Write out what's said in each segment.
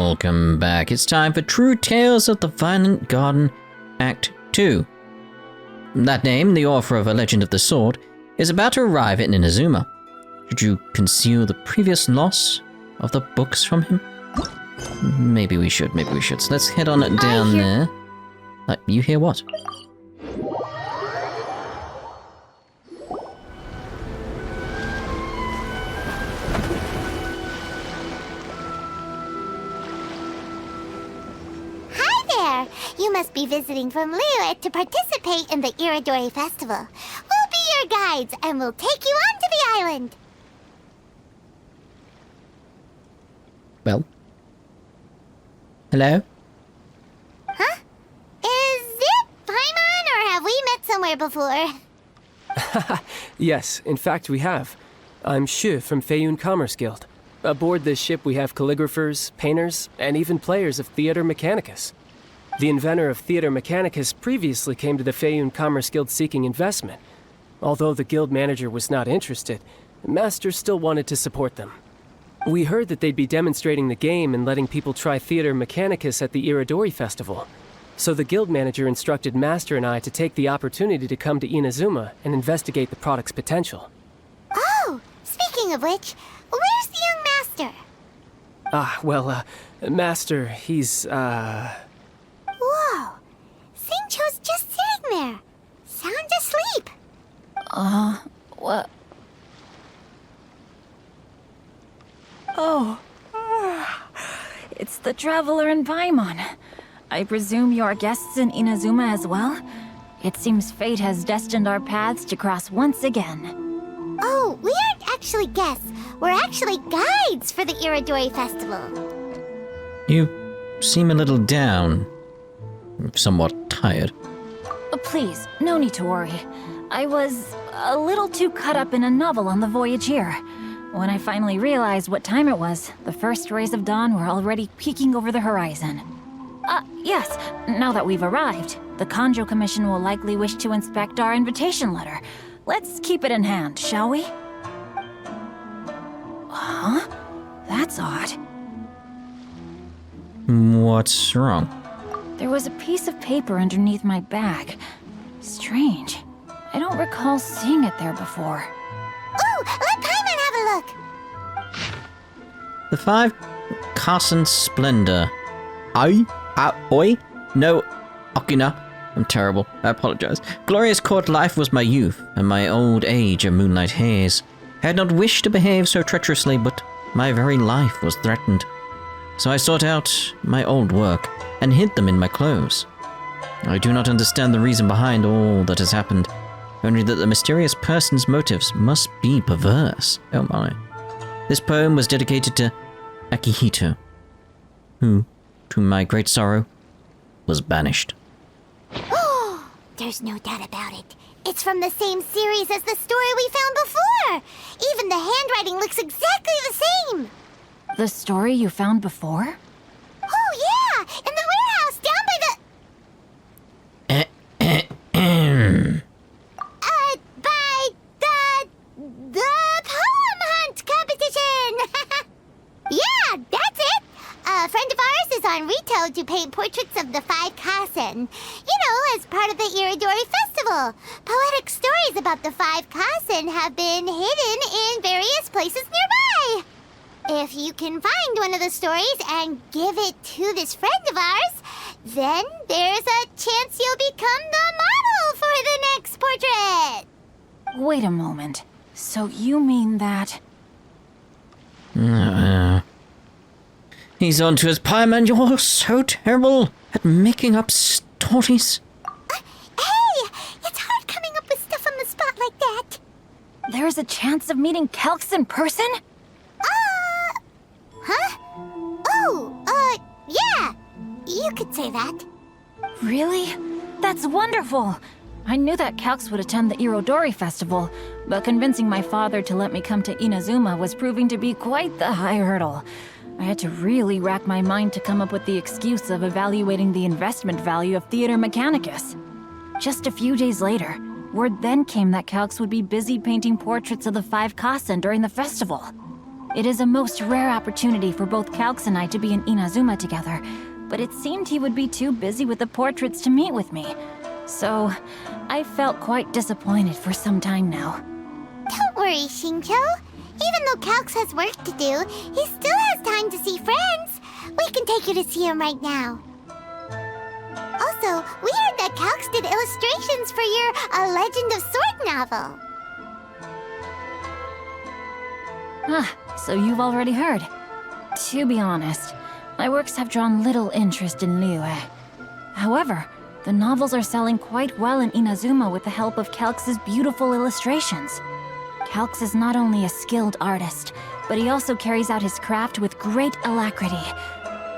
Welcome back. It's time for True Tales of the Violent Garden, Act 2. That name, the author of A Legend of the Sword, is about to arrive at Inazuma. Should you conceal the previous loss of the books from him? Maybe we should. So let's head on down there. You hear what? You must be visiting from Liyue to participate in the Iridori Festival. We'll be your guides, and we'll take you onto the island. Well? Hello? Huh? Is it Paimon, or have we met somewhere before? Yes, in fact we have. I'm Xingqiu from Feiyun Commerce Guild. Aboard this ship we have calligraphers, painters, and even players of Theater Mechanicus. The inventor of Theater Mechanicus previously came to the Feiyun Commerce Guild seeking investment. Although the guild manager was not interested, Master still wanted to support them. We heard that they'd be demonstrating the game and letting people try Theater Mechanicus at the Iridori Festival. So the guild manager instructed Master and I to take the opportunity to come to Inazuma and investigate the product's potential. Oh, speaking of which, where's the young master? Master, he's, Whoa! Xingqiu's just sitting there, sound asleep. What? Oh, it's the Traveler and Paimon. I presume you are guests in Inazuma as well? It seems fate has destined our paths to cross once again. Oh, we aren't actually guests. We're actually guides for the Iridori Festival. You seem a little down. Somewhat tired. Please, no need to worry. I was a little too caught up in a novel on the voyage here. When I finally realized what time it was, the first rays of dawn were already peeking over the horizon. Yes, now that we've arrived, the Kanjo Commission will likely wish to inspect our invitation letter. Let's keep it in hand, shall we? Huh? That's odd. What's wrong? There was a piece of paper underneath my bag. Strange. I don't recall seeing it there before. Ooh, let Paimon have a look! The 5 Carson Splendor. Oi? No Okina. I'm terrible. I apologize. Glorious court life was my youth, and my old age a moonlight haze. I had not wished to behave so treacherously, but my very life was threatened. So I sought out my old work, and hid them in my clothes. I do not understand the reason behind all that has happened, only that the mysterious person's motives must be perverse. Oh my. This poem was dedicated to Akihito, who, to my great sorrow, was banished. Oh, there's no doubt about it. It's from the same series as the story we found before. Even the handwriting looks exactly the same. The story you found before? Oh, yeah! In the warehouse down by the... the poem hunt competition! Yeah, that's it! A friend of ours is on Rito to paint portraits of the 5 Kasen. You know, as part of the Iridori Festival. Poetic stories about the 5 Kasen have been hidden in various places nearby. If you can find one of the stories and give it to this friend of ours, then there's a chance you'll become the model for the next portrait. Wait a moment. So you mean that... He's on to his Paimon. You're so terrible at making up stories. Hey, it's hard coming up with stuff on the spot like that. There's a chance of meeting Calx in person? Huh? Oh, yeah. You could say that. Really? That's wonderful! I knew that Calx would attend the Irodori Festival, but convincing my father to let me come to Inazuma was proving to be quite the high hurdle. I had to really rack my mind to come up with the excuse of evaluating the investment value of Theater Mechanicus. Just a few days later, word then came that Calx would be busy painting portraits of the 5 Kasen during the festival. It is a most rare opportunity for both Calx and I to be in Inazuma together, but it seemed he would be too busy with the portraits to meet with me. So, I felt quite disappointed for some time now. Don't worry, Xingqiu. Even though Calx has work to do, he still has time to see friends. We can take you to see him right now. Also, we heard that Calx did illustrations for your A Legend of Sword novel. Ah, so you've already heard. To be honest, my works have drawn little interest in Liyue. However, the novels are selling quite well in Inazuma with the help of Calx's beautiful illustrations. Calx is not only a skilled artist, but he also carries out his craft with great alacrity.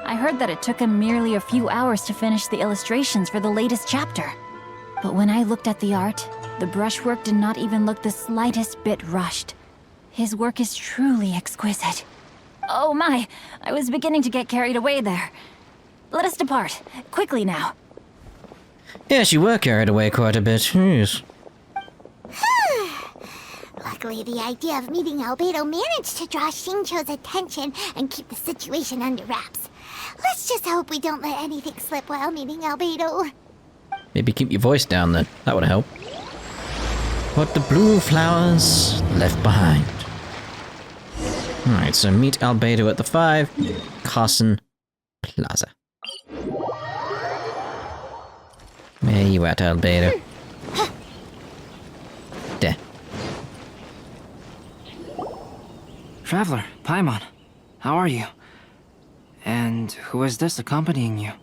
I heard that it took him merely a few hours to finish the illustrations for the latest chapter. But when I looked at the art, the brushwork did not even look the slightest bit rushed. His work is truly exquisite. Oh my, I was beginning to get carried away there. Let us depart, quickly now. Yes, you were carried away quite a bit. Jeez. Luckily, the idea of meeting Albedo managed to draw Xingqiu's attention and keep the situation under wraps. Let's just hope we don't let anything slip while meeting Albedo. Maybe keep your voice down then. That would help. What the blue flowers left behind. Alright, so meet Albedo at the 5 Carson Plaza. Where you at, Albedo? There. Traveler, Paimon, how are you? And who is this accompanying you?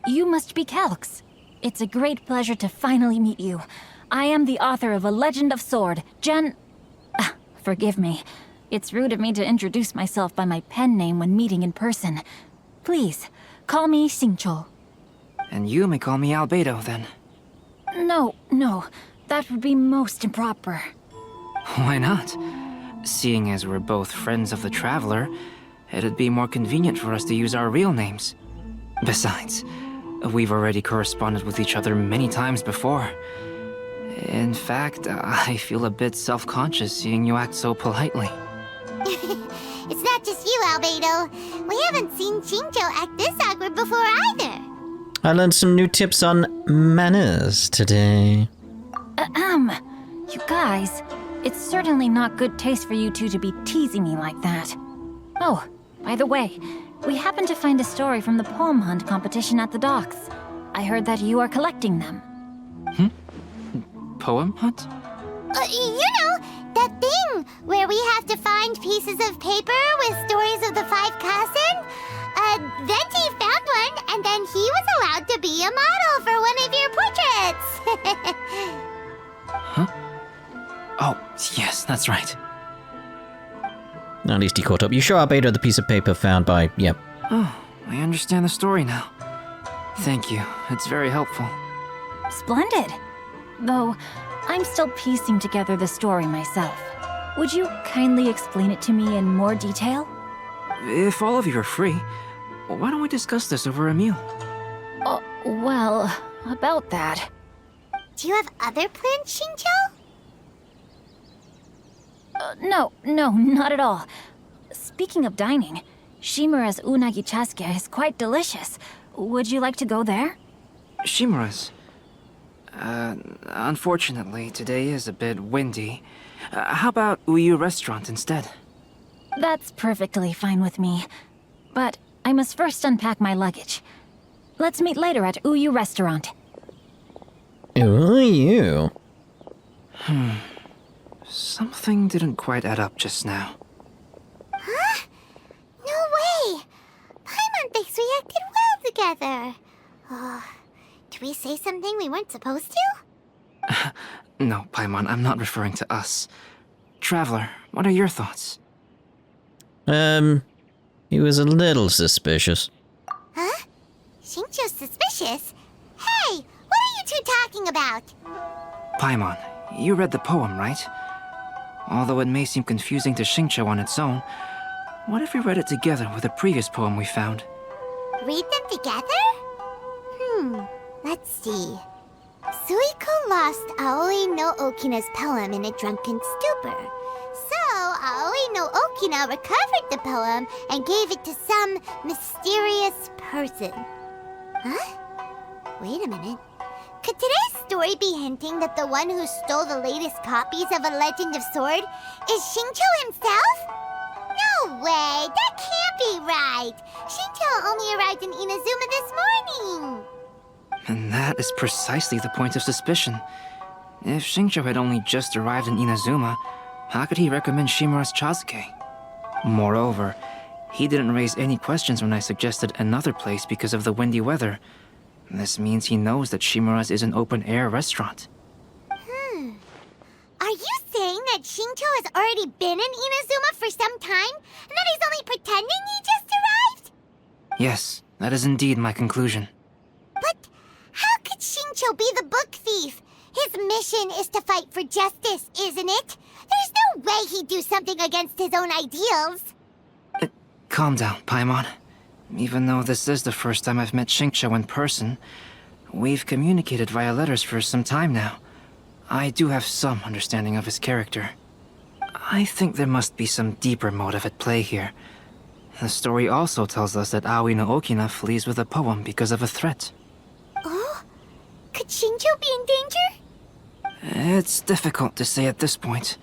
You must be Calx. It's a great pleasure to finally meet you. I am the author of A Legend of Sword, forgive me. It's rude of me to introduce myself by my pen name when meeting in person. Please, call me Xingqiu. And you may call me Albedo, then. No, that would be most improper. Why not? Seeing as we're both friends of the Traveler, it'd be more convenient for us to use our real names. Besides, we've already corresponded with each other many times before. In fact, I feel a bit self-conscious seeing you act so politely. It's not just you, Albedo. We haven't seen Xingqiu act this awkward before either. I learned some new tips on manners today. You guys, it's certainly not good taste for you two to be teasing me like that. Oh, by the way, we happened to find a story from the poem hunt competition at the docks. I heard that you are collecting them. Poem hunt? You know, that thing where we have to find pieces of paper with stories of the 5 Kassen? Venti found one, and then he was allowed to be a model for one of your portraits. Huh? Oh, yes, that's right. At least he caught up. You show Albedo the piece of paper found by, yep. Oh, I understand the story now. Thank you. It's very helpful. Splendid. Though, I'm still piecing together the story myself. Would you kindly explain it to me in more detail? If all of you are free, why don't we discuss this over a meal? Well, about that. Do you have other plans, Xingqiu? No, not at all. Speaking of dining, Shimura's unagi chasuke is quite delicious. Would you like to go there? Shimura's. Unfortunately, today is a bit windy. How about Uyuu Restaurant instead? That's perfectly fine with me. But I must first unpack my luggage. Let's meet later at Uyuu Restaurant. Ooh. Something didn't quite add up just now. Huh? No way! Paimon thinks we acted well together. Did we say something we weren't supposed to? No, Paimon, I'm not referring to us. Traveler, what are your thoughts? He was a little suspicious. Huh? Xingqiu's suspicious? Hey, what are you two talking about? Paimon, you read the poem, right? Although it may seem confusing to Xingqiu on its own, what if we read it together with a previous poem we found? Read them together? Let's see. Suiko lost Aoi No Okina's poem in a drunken stupor. So, Aoi Aoi No Okina recovered the poem and gave it to some mysterious person. Huh? Wait a minute. Could today's story be hinting that the one who stole the latest copies of A Legend of Sword is Xingqiu himself? No way! That can't be right! Xingqiu only arrived in Inazuma this morning! And that is precisely the point of suspicion. If Xingqiu had only just arrived in Inazuma, how could he recommend Shimura's Chazuke? Moreover, he didn't raise any questions when I suggested another place because of the windy weather. This means he knows that Shimura's is an open-air restaurant. Are you saying that Xingqiu has already been in Inazuma for some time? And that he's only pretending he just arrived? Yes, that is indeed my conclusion. But how could Xingqiu be the book thief? His mission is to fight for justice, isn't it? There's no way he'd do something against his own ideals. Calm down, Paimon. Even though this is the first time I've met Xingqiu in person, we've communicated via letters for some time now. I do have some understanding of his character. I think there must be some deeper motive at play here. The story also tells us that Aoi No Okina flees with a poem because of a threat. Oh? Could Xingqiu be in danger? It's difficult to say at this point.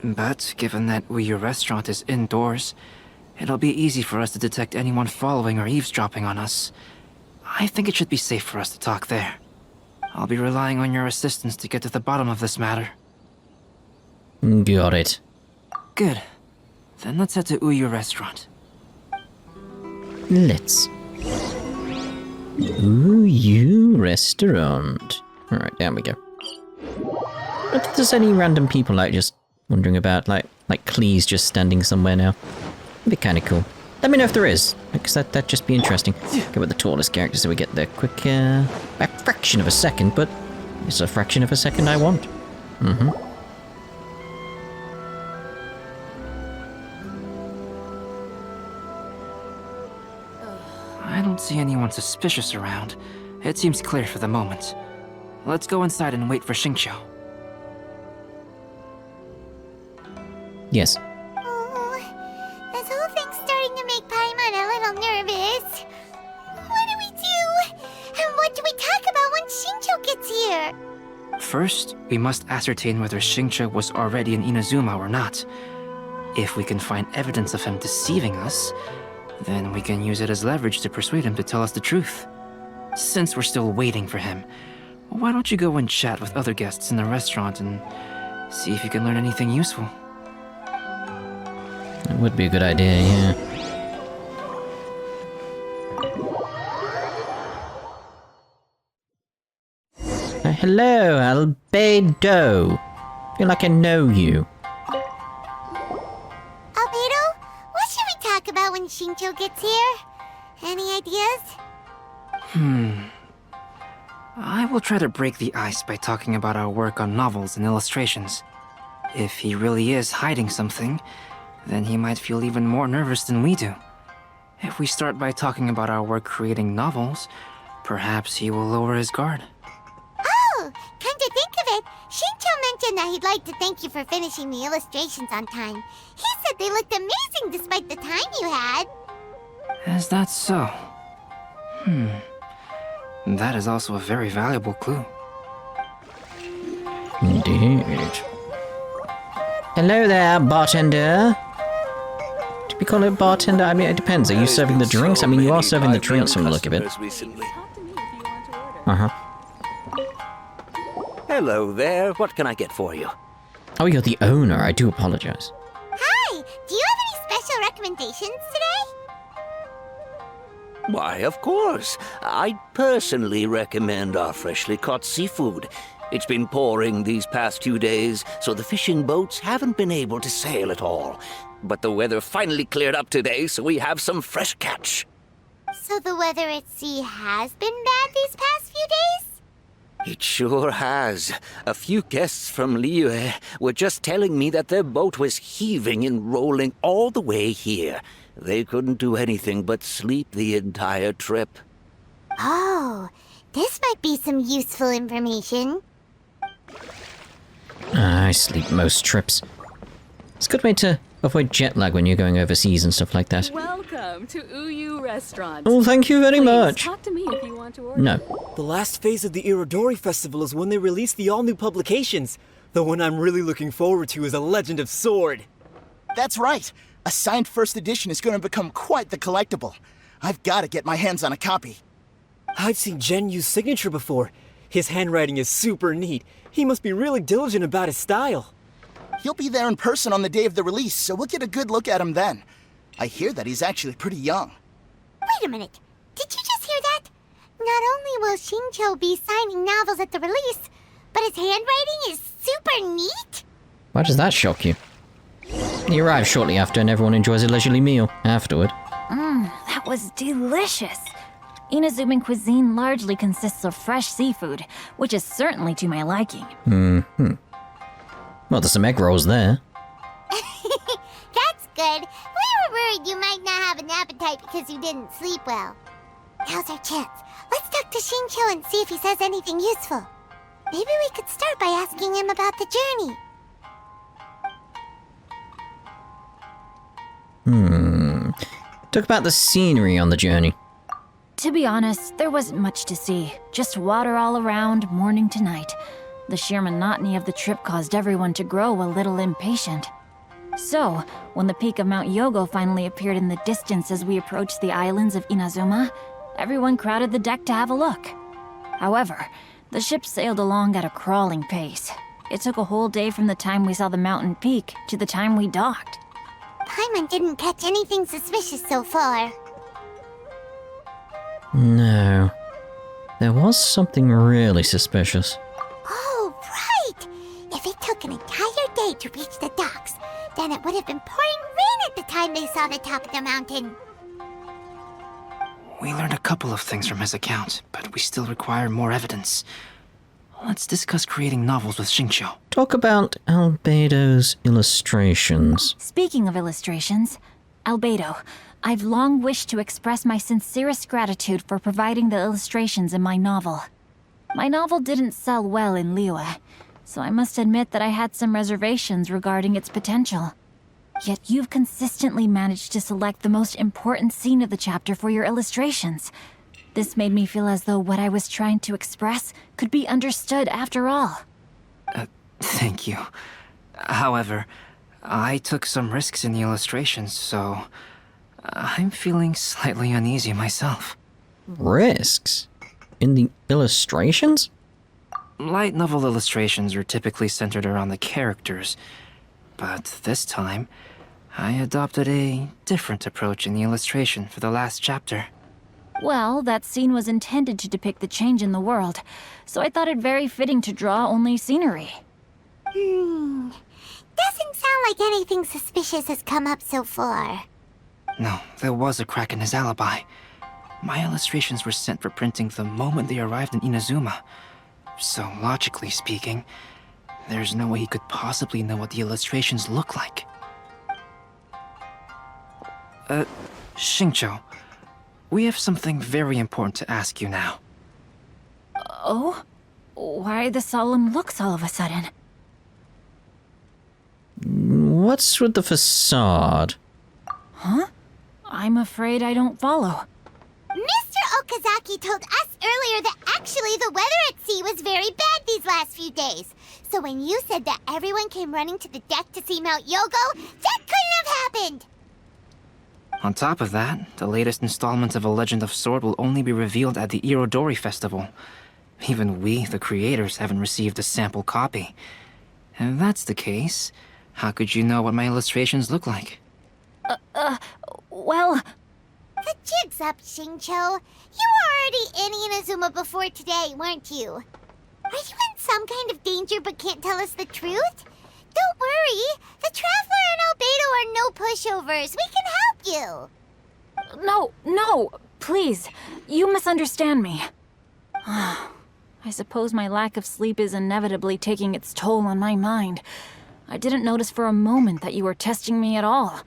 But given that Uyuu Restaurant is indoors, it'll be easy for us to detect anyone following or eavesdropping on us. I think it should be safe for us to talk there. I'll be relying on your assistance to get to the bottom of this matter. Got it. Good. Then let's head to Uyuu Restaurant. Let's. Uyuu Restaurant. Alright, down we go. But if there's any random people like just wandering about, like Cleese just standing somewhere now. It'd be kind of cool. Let me know if there is, because that'd just be interesting. Go with the tallest character so we get there quick, a fraction of a second, but it's a fraction of a second I want. I don't see anyone suspicious around. It seems clear for the moment. Let's go inside and wait for Xingqiu. Yes. Oh, this whole thing's starting to make Paimon a little nervous. What do we do? And what do we talk about when Xingqiu gets here? First, we must ascertain whether Xingqiu was already in Inazuma or not. If we can find evidence of him deceiving us, then we can use it as leverage to persuade him to tell us the truth. Since we're still waiting for him, why don't you go and chat with other guests in the restaurant and see if you can learn anything useful? That would be a good idea, yeah. Hello, Albedo. Feel like I know you. Albedo, what should we talk about when Xingqiu gets here? Any ideas? I will try to break the ice by talking about our work on novels and illustrations. If he really is hiding something, then he might feel even more nervous than we do. If we start by talking about our work creating novels, perhaps he will lower his guard. Oh, come to think of it, Xingqiu mentioned that he'd like to thank you for finishing the illustrations on time. He said they looked amazing despite the time you had. Is that so? That is also a very valuable clue. Indeed. Hello there, bartender. Do we call it bartender? I mean, it depends. Are you serving the drinks? I mean, you are serving the drinks from the look of it. Hello there. What can I get for you? Oh, you're the owner. I do apologize. Hi, do you have any special recommendations today? Why, of course. I'd personally recommend our freshly caught seafood. It's been pouring these past few days, so the fishing boats haven't been able to sail at all. But the weather finally cleared up today, so we have some fresh catch. So the weather at sea has been bad these past few days? It sure has. A few guests from Liyue were just telling me that their boat was heaving and rolling all the way here. They couldn't do anything but sleep the entire trip. Oh, this might be some useful information. I sleep most trips. It's a good way to avoid jet lag when you're going overseas and stuff like that. Welcome to Uyuu Restaurant. Oh, thank you very Please, much. talk to me if you want to order. No. The last phase of the Irodori Festival is when they release the all-new publications. The one I'm really looking forward to is A Legend of Sword. That's right. A signed first edition is going to become quite the collectible. I've got to get my hands on a copy. I've seen Genyu's signature before. His handwriting is super neat. He must be really diligent about his style. He'll be there in person on the day of the release, so we'll get a good look at him then. I hear that he's actually pretty young. Wait a minute. Did you just hear that? Not only will Xingqiu be signing novels at the release, but his handwriting is super neat? Why does that shock you? He arrives shortly after and everyone enjoys a leisurely meal afterward. That was delicious. Inazuman cuisine largely consists of fresh seafood, which is certainly to my liking. Well, there's some egg rolls there. That's good. We were worried you might not have an appetite because you didn't sleep well. Now's our chance. Let's talk to Xingqiu and see if he says anything useful. Maybe we could start by asking him about the journey. Talk about the scenery on the journey. To be honest, there wasn't much to see. Just water all around, morning to night. The sheer monotony of the trip caused everyone to grow a little impatient. So, when the peak of Mount Yogo finally appeared in the distance as we approached the islands of Inazuma, everyone crowded the deck to have a look. However, the ship sailed along at a crawling pace. It took a whole day from the time we saw the mountain peak to the time we docked. Paimon didn't catch anything suspicious so far. No. There was something really suspicious. Oh, right! If it took an entire day to reach the docks, then it would have been pouring rain at the time they saw the top of the mountain. We learned a couple of things from his account, but we still require more evidence. Let's discuss creating novels with Xingqiu. Talk about Albedo's illustrations. Speaking of illustrations, Albedo, I've long wished to express my sincerest gratitude for providing the illustrations in my novel. My novel didn't sell well in Liyue, so I must admit that I had some reservations regarding its potential. Yet you've consistently managed to select the most important scene of the chapter for your illustrations. This made me feel as though what I was trying to express could be understood after all. Thank you. However, I took some risks in the illustrations, so I'm feeling slightly uneasy myself. Risks? In the illustrations? Light novel illustrations are typically centered around the characters, but this time, I adopted a different approach in the illustration for the last chapter. Well, that scene was intended to depict the change in the world, so I thought it very fitting to draw only scenery. Doesn't sound like anything suspicious has come up so far. No, there was a crack in his alibi. My illustrations were sent for printing the moment they arrived in Inazuma. So, logically speaking, there's no way he could possibly know what the illustrations look like. Xingqiu, we have something very important to ask you now. Oh? Why the solemn looks all of a sudden? What's with the facade? Huh? I'm afraid I don't follow. Mr. Okazaki told us earlier that actually the weather at sea was very bad these last few days. So when you said that everyone came running to the deck to see Mount Yogo, that couldn't have happened! On top of that, the latest installment of A Legend of Sword will only be revealed at the Irodori Festival. Even we, the creators, haven't received a sample copy. If that's the case, how could you know what my illustrations look like? Well... The jig's up, Xingqiu. You were already in Inazuma before today, weren't you? Are you in some kind of danger but can't tell us the truth? Don't worry. The Traveler and Albedo are no pushovers. We can help you. No, please. You misunderstand me. I suppose my lack of sleep is inevitably taking its toll on my mind. I didn't notice for a moment that you were testing me at all.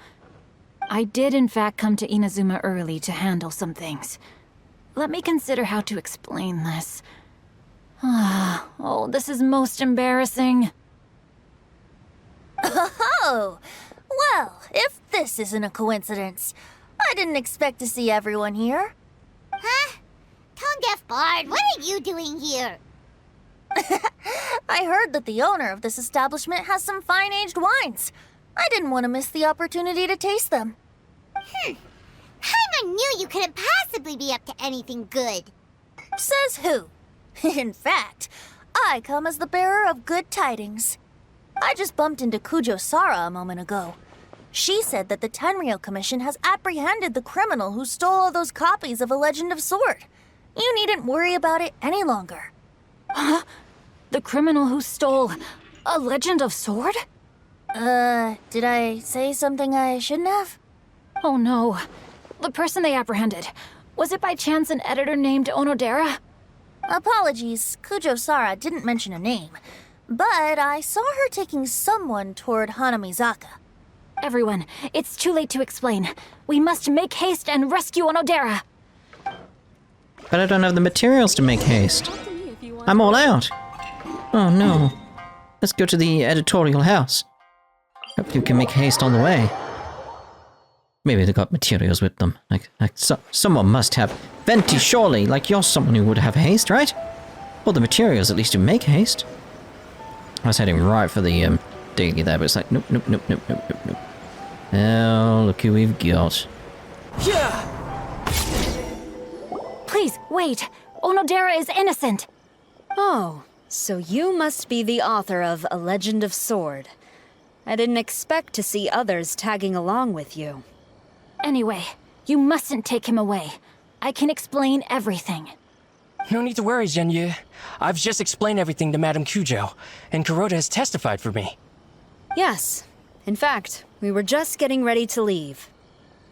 I did in fact come to Inazuma early to handle some things. Let me consider how to explain this. Oh, this is most embarrassing. Oh, Well, if this isn't a coincidence, I didn't expect to see everyone here. Huh? Tone-deaf bard, what are you doing here? I heard that the owner of this establishment has some fine-aged wines. I didn't want to miss the opportunity to taste them. Paimon knew you couldn't possibly be up to anything good. Says who? In fact, I come as the bearer of good tidings. I just bumped into Kujo Sara a moment ago. She said that the Tenryou Commission has apprehended the criminal who stole all those copies of A Legend of Sword. You needn't worry about it any longer. Huh? The criminal who stole A Legend of Sword? Did I say something I shouldn't have? Oh no. The person they apprehended. Was it by chance an editor named Onodera? Apologies, Kujo Sara didn't mention a name. But I saw her taking someone toward Hanamizaka. Everyone, it's too late to explain. We must make haste and rescue Onodera. But I don't have the materials to make haste. I'm all out. Oh no. Let's go to the editorial house. Hope you can make haste on the way. Maybe they got materials with them. Someone must have. Venti, surely, like you're someone who would have haste, right? Well, the materials at least to make haste. I was heading right for the daily there, but it's like, nope. Oh, look who we've got. Please, wait. Onodera is innocent. Oh, so you must be the author of A Legend of Sword. I didn't expect to see others tagging along with you. Anyway, you mustn't take him away. I can explain everything. No need to worry, Zhenyu. I've just explained everything to Madame Kujo, and Kuroda has testified for me. Yes. In fact, we were just getting ready to leave.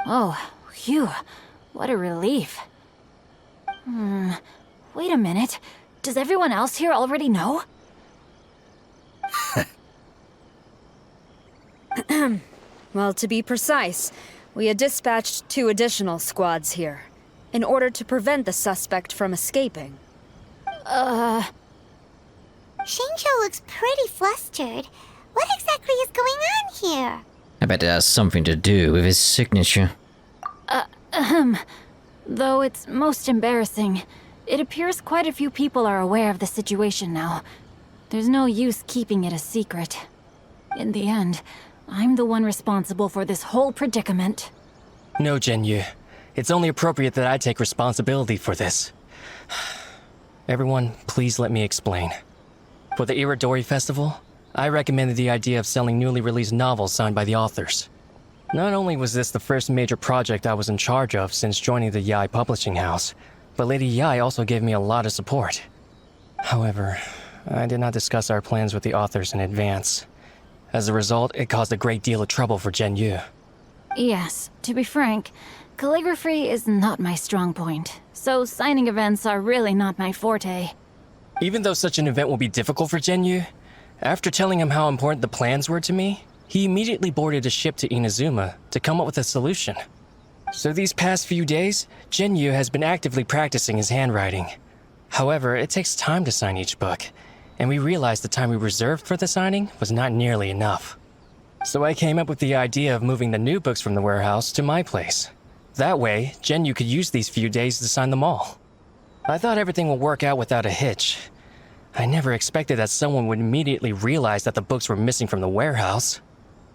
Oh, phew. What a relief. Wait a minute. Does everyone else here already know? Well, to be precise, we had dispatched 2 additional squads here, in order to prevent the suspect from escaping. Xingqiu looks pretty flustered. What exactly is going on here? I bet it has something to do with his signature. Though it's most embarrassing, it appears quite a few people are aware of the situation now. There's no use keeping it a secret. In the end, I'm the one responsible for this whole predicament. No, Zhenyu. It's only appropriate that I take responsibility for this. Everyone, please let me explain. For the Irodori Festival, I recommended the idea of selling newly released novels signed by the authors. Not only was this the first major project I was in charge of since joining the Yae publishing house, but Lady Yae also gave me a lot of support. However, I did not discuss our plans with the authors in advance. As a result, it caused a great deal of trouble for Zhenyu. Yes, to be frank, calligraphy is not my strong point, so signing events are really not my forte. Even though such an event will be difficult for Zhenyu, after telling him how important the plans were to me, he immediately boarded a ship to Inazuma to come up with a solution. So these past few days, Zhenyu has been actively practicing his handwriting. However, it takes time to sign each book, and we realized the time we reserved for the signing was not nearly enough. So I came up with the idea of moving the new books from the warehouse to my place. That way, Zhenyu could use these few days to sign them all. I thought everything would work out without a hitch. I never expected that someone would immediately realize that the books were missing from the warehouse.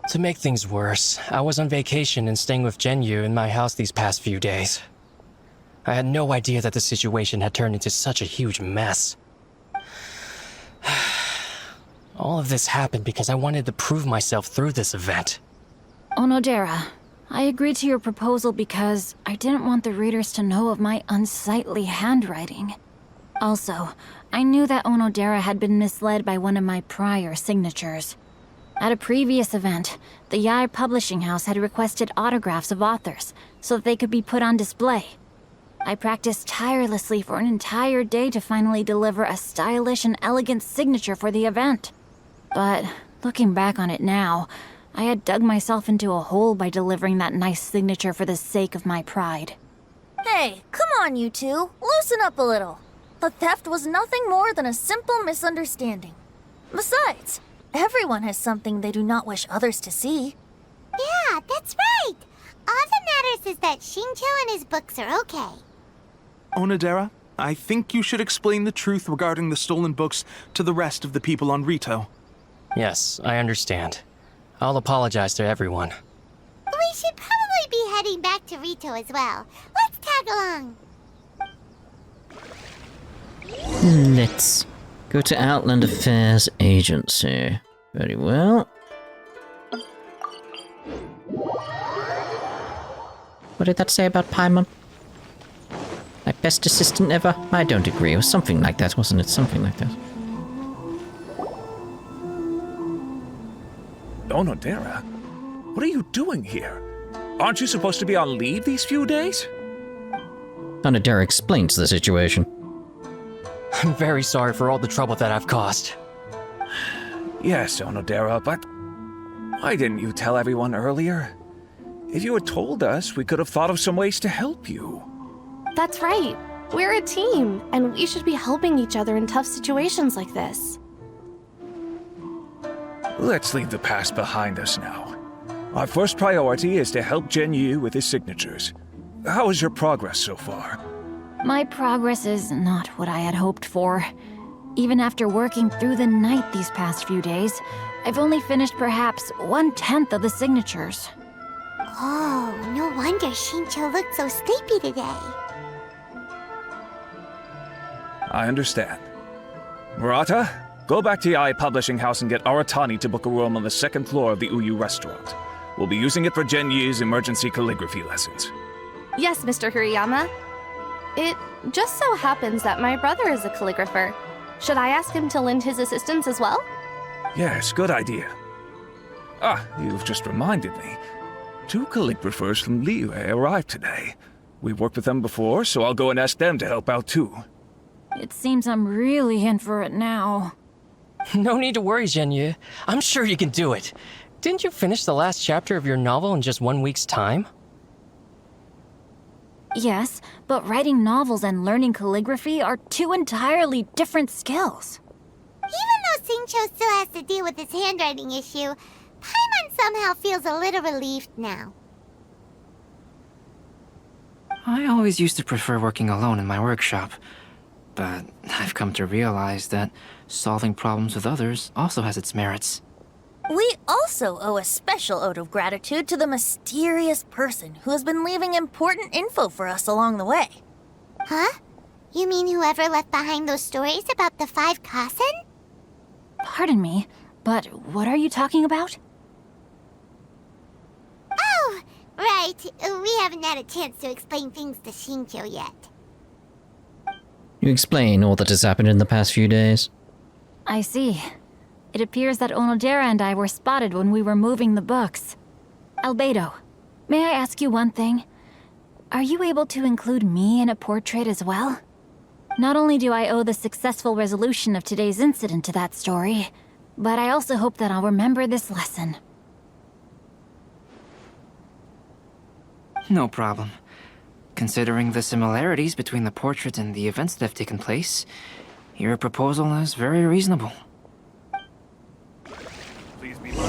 To make things worse, I was on vacation and staying with Zhenyu in my house these past few days. I had no idea that the situation had turned into such a huge mess. All of this happened because I wanted to prove myself through this event. Onodera, I agreed to your proposal because I didn't want the readers to know of my unsightly handwriting. Also, I knew that Onodera had been misled by one of my prior signatures. At a previous event, the Yae publishing house had requested autographs of authors so that they could be put on display. I practiced tirelessly for an entire day to finally deliver a stylish and elegant signature for the event. But looking back on it now, I had dug myself into a hole by delivering that nice signature for the sake of my pride. Hey, come on, you two. Loosen up a little. The theft was nothing more than a simple misunderstanding. Besides, everyone has something they do not wish others to see. that matters is that Xingqiu and his books are okay. Onodera, I think you should explain the truth regarding the stolen books to the rest of the people on Rito. Yes, I understand. I'll apologize to everyone. We should probably be heading back to Rito as well. Let's tag along. Let's go to Outland Affairs Agency. Very well. What did that say about Paimon? Like best assistant ever? I don't agree. It was something like that, wasn't it? Something like that. Onodera, what are you doing here? Aren't you supposed to be on leave these few days? Onodera explains the situation. I'm very sorry for all the trouble that I've caused. Yes, Onodera, but why didn't you tell everyone earlier? If you had told us, we could have thought of some ways to help you. That's right. We're a team, and we should be helping each other in tough situations like this. Let's leave the past behind us now. Our first priority is to help Zhenyu with his signatures. How is your progress so far? My progress is not what I had hoped for. Even after working through the night these past few days, I've only finished perhaps 1/10 of the signatures. Oh, no wonder Xingqiu looked so sleepy today. I understand. Murata, go back to Yae Publishing House and get Aratani to book a room on the second floor of the Uyuu Restaurant. We'll be using it for Genyu's emergency calligraphy lessons. Yes, Mr. Hirayama. It just so happens that my brother is a calligrapher. Should I ask him to lend his assistance as well? Yes, good idea. Ah, you've just reminded me. 2 calligraphers from Liyue arrived today. We've worked with them before, so I'll go and ask them to help out too. It seems I'm really in for it now. No need to worry, Zhenyu. I'm sure you can do it. Didn't you finish the last chapter of your novel in just 1 week's time? Yes, but writing novels and learning calligraphy are 2 entirely different skills. Even though Xingqiu still has to deal with his handwriting issue, Paimon somehow feels a little relieved now. I always used to prefer working alone in my workshop, but I've come to realize that solving problems with others also has its merits. We also owe a special ode of gratitude to the mysterious person who has been leaving important info for us along the way. Huh? You mean whoever left behind those stories about the 5 Kasen? Pardon me, but what are you talking about? Oh, right. We haven't had a chance to explain things to Xingqiu yet. You explain all that has happened in the past few days. I see. It appears that Onodera and I were spotted when we were moving the books. Albedo, may I ask you one thing? Are you able to include me in a portrait as well? Not only do I owe the successful resolution of today's incident to that story, but I also hope that I'll remember this lesson. No problem. Considering the similarities between the portrait and the events that have taken place, your proposal is very reasonable.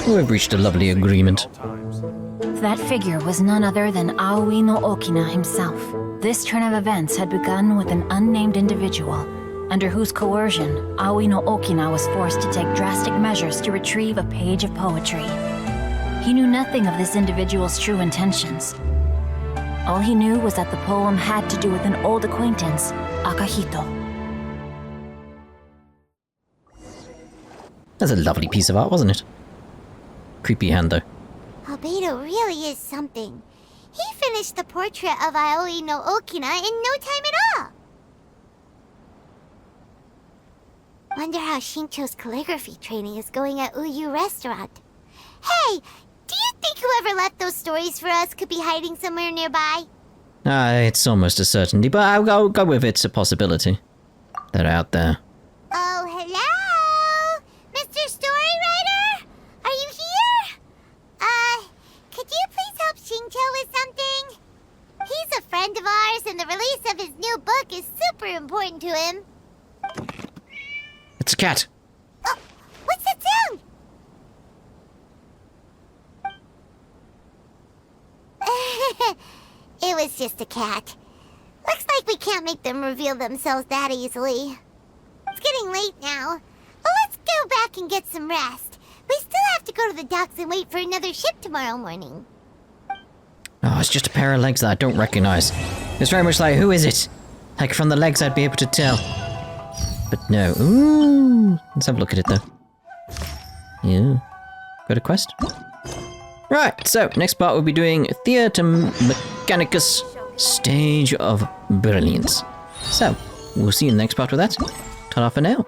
We've reached a lovely agreement. That figure was none other than Aoi No Okina himself. This turn of events had begun with an unnamed individual, under whose coercion, Aoi No Okina was forced to take drastic measures to retrieve a page of poetry. He knew nothing of this individual's true intentions. All he knew was that the poem had to do with an old acquaintance, Akahito. That's a lovely piece of art, wasn't it? Creepy hand, though. Albedo really is something. He finished the portrait of Aoi no Okina in no time at all. Wonder how Xingqiu's calligraphy training is going at Uyuu Restaurant. Hey, do you think whoever left those stories for us could be hiding somewhere nearby? It's almost a certainty, but I'll go with it's a possibility. They're out there. Oh, hello? Mr. Storywriter? Are you here? Could you please help Xingqiu with something? He's a friend of ours, and the release of his new book is super important to him. It's a cat. Oh, what's that sound? it's just a cat. Looks like we can't make them reveal themselves that easily. It's getting late now. But let's go back and get some rest. We still have to go to the docks and wait for another ship tomorrow morning. Oh, it's just a pair of legs that I don't recognize. It's very much like, who is it? Like, from the legs I'd be able to tell. But no. Ooh. Let's have a look at it, though. Yeah. Got a quest? Right, so, next part we'll be doing Theater Mechanicus Stage of Brilliance. So, we'll see you in the next part with that. Ta-da for now.